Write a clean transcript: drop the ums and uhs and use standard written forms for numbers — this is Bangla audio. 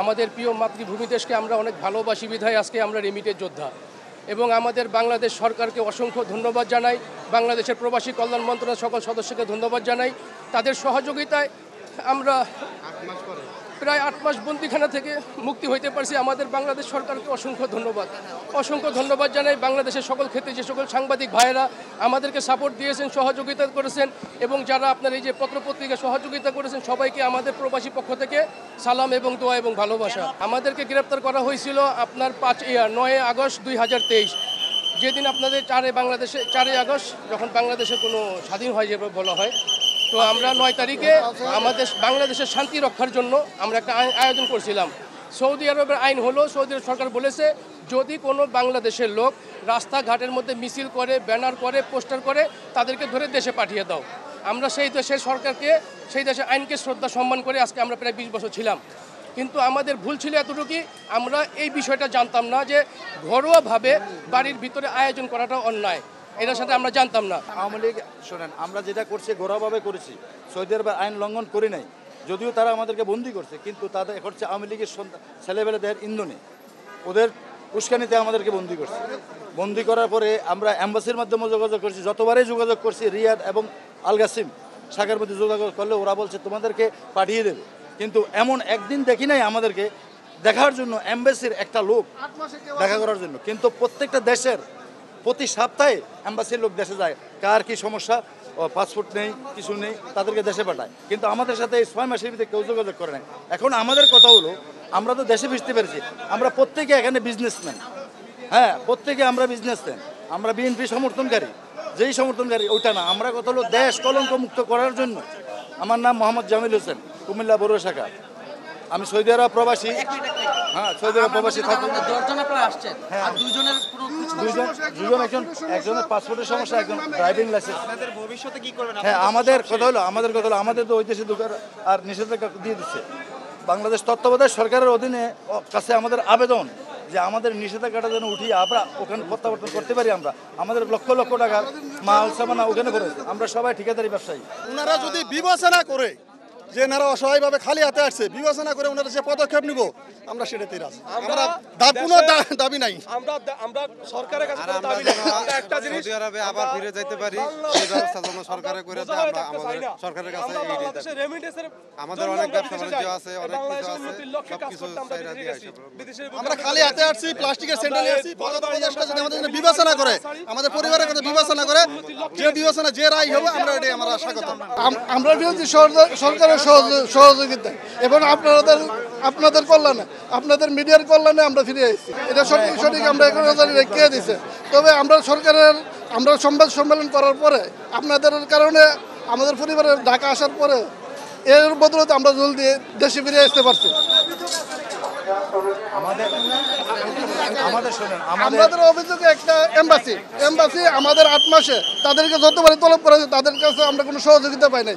আমাদের প্রিয় মাতৃভূমি দেশকে আমরা অনেক ভালোবাসি বিধায় আজকে আমরা রেমিটের যোদ্ধা এবং আমাদের বাংলাদেশ সরকারকে অসংখ্য ধন্যবাদ জানাই। বাংলাদেশের প্রবাসী কল্যাণ মন্ত্রণালয়ের সকল সদস্যকে ধন্যবাদ জানাই। তাদের সহযোগিতায় আমরা প্রায় 8 মাস বন্দিখানা থেকে মুক্তি হইতে পারছি। আমাদের বাংলাদেশ সরকারকে অসংখ্য ধন্যবাদ জানাই। বাংলাদেশের সকল ক্ষেত্রে যে সকল সাংবাদিক ভাইয়েরা আমাদেরকে সাপোর্ট দিয়েছেন, সহযোগিতা করেছেন এবং যারা আপনার এই যে পত্রপত্রিকা সহযোগিতা করেছেন সবাইকে আমাদের প্রবাসী পক্ষ থেকে সালাম এবং দোয়া এবং ভালোবাসা। আমাদেরকে গ্রেপ্তার করা হয়েছিল আপনার 9 আগস্ট 2023, যেদিন আপনাদের 4 আগস্ট যখন বাংলাদেশে কোনো স্বাধীন হয় যেভাবে বলা হয়। তো আমরা 9 তারিখে আমাদের বাংলাদেশের শান্তি রক্ষার জন্য আমরা একটা আয়োজন করছিলাম। সৌদি আরবের আইন হলো, সৌদি আরব সরকার বলেছে যদি কোনো বাংলাদেশের লোক রাস্তাঘাটের মধ্যে মিছিল করে, ব্যানার করে, পোস্টার করে তাদেরকে ধরে দেশে পাঠিয়ে দাও। আমরা সেই দেশের সরকারকে, সেই দেশের আইনকে শ্রদ্ধা সম্মান করে আজকে আমরা প্রায় 20 বছর ছিলাম। কিন্তু আমাদের ভুল ছিল এতটুকুই, আমরা এই বিষয়টা জানতাম না যে ঘরোয়াভাবে বাড়ির ভিতরে আয়োজন করাটা অন্যায়। এটার সাথে আমরা জানতাম না। আওয়ামী লীগ শোনেন, আমরা যেটা করছি ঘরোয়াভাবে করেছি, সৌদি আরবের আইন লঙ্ঘন করি নাই। যদিও তারা আমাদেরকে বন্দি করছে, কিন্তু তাদের করছে আওয়ামী লীগের ছেলেবেলেদের ইন্ধনে, ওদের উস্কানিতে আমাদেরকে বন্দি করছে। বন্দি করার পরে আমরা অ্যাম্বাসির মাধ্যমে যোগাযোগ করছি, যতবারই যোগাযোগ করছি রিয়াদ এবং আলগাসিম শাখার মধ্যে যোগাযোগ করলে ওরা বলছে তোমাদেরকে পাঠিয়ে দেবে। কিন্তু এমন একদিন দেখি নাই আমাদেরকে দেখার জন্য অ্যাম্বাসির একটা লোক দেখা করার জন্য। কিন্তু প্রত্যেকটা দেশের প্রতি সপ্তাহে অ্যাম্বাসির লোক দেশে যায়, কার কি সমস্যা, পাসপোর্ট নেই, কিছু নেই, তাদেরকে দেশে পাঠায়। কিন্তু আমাদের সাথে এই 6 মাসের ভিতরে কেউ যোগাযোগ করে নাই। এখন আমাদের কথা হলো, আমরা তো দেশে ফিরতে পেরেছি, আমরা প্রত্যেকে এখানে বিজনেসম্যান। হ্যাঁ, প্রত্যেকে আমরা বিজনেসম্যান, আমরা বিএনপি সমর্থনকারী। যেই সমর্থনকারী ওইটা না, আমরা কথা হলো দেশ কলঙ্ক মুক্ত করার জন্য। আমার নাম মোহাম্মদ জামিল হোসেন, কুমিল্লা বড়ুয়া শাখা। আমি সৌদি আরব প্রবাসী। হ্যাঁ, সৌদি আরব প্রবাসী থাকি। একজনের পাসপোর্টের সমস্যা, একজন ড্রাইভিং লাইসেন্স। হ্যাঁ, আমাদের কথা হলো আমাদের তো ওই দেশে ঢোকার আর নিষেধাজ্ঞা দিয়ে দিচ্ছে বাংলাদেশ তত্ত্বাবধায়ক সরকারের অধীনে। কাছে আমাদের আবেদন যে আমাদের নিষেধাজ্ঞাটা যেন উঠিয়ে আমরা ওখানে প্রত্যাবর্তন করতে পারি। আমাদের লক্ষ লক্ষ টাকার মাল সামানা ওখানে পড়েছে, আমরা সবাই ঠিকাদারি ব্যবসায়ী। ওনারা যদি বিবেচনা করে যে এনারা অসহায়ভাবে খালি হাতে আসছে, বিবেচনা করে ওনারা যে পদক্ষেপ নিব, আমরা সেটাতেই রাজি। আমরা কোনো দাবি নাই, আমরা সরকারের কাছে কোনো দাবি নাই। আমরা একটা জিনিস সৌদি আরবে আবার ফিরে যেতে পারি, সেই ব্যবস্থা যেন সরকারে করে দেয়। আমরা আমাদের সরকারের কাছে আমাদের অনেক ব্যবসা বাণিজ্য আছে, অনেক কিছু আছে, সবকিছু চাইরা দিয়ে আসি। আমরা খালি হাতে আসছি, প্লাস্টিকের স্যান্ডেল আসছি। পদক্ষেপ যদি আমাদের বিবেচনা করে, আমাদের পরিবারের কথা বিবেচনা করে, যে বিবেচনা যে রায় হবে আমরা এটাই আমরা স্বাগত। আমরা বিরোধী সরকারের সহযোগিতা এবং আপনাদের কল্যাণে, আপনাদের মিডিয়ার কল্যাণে আমরা ফিরে এসেছি। এটা সঠিক আমরা এখন রেখে দিচ্ছে। তবে আমরা সংবাদ সম্মেলন করার পরে আপনাদের কারণে আমাদের পরিবারের ঢাকা আসার পরে এর বদলতে আমরা জলদি দেশে ফিরে আসতে পারছি। আমাদের অভিযোগ একটা এমবাসি আমাদের 8 মাসে তাদেরকে যতবারই তলব করেছে তাদের কাছে আমরা কোনো সহযোগিতা পাই নাই।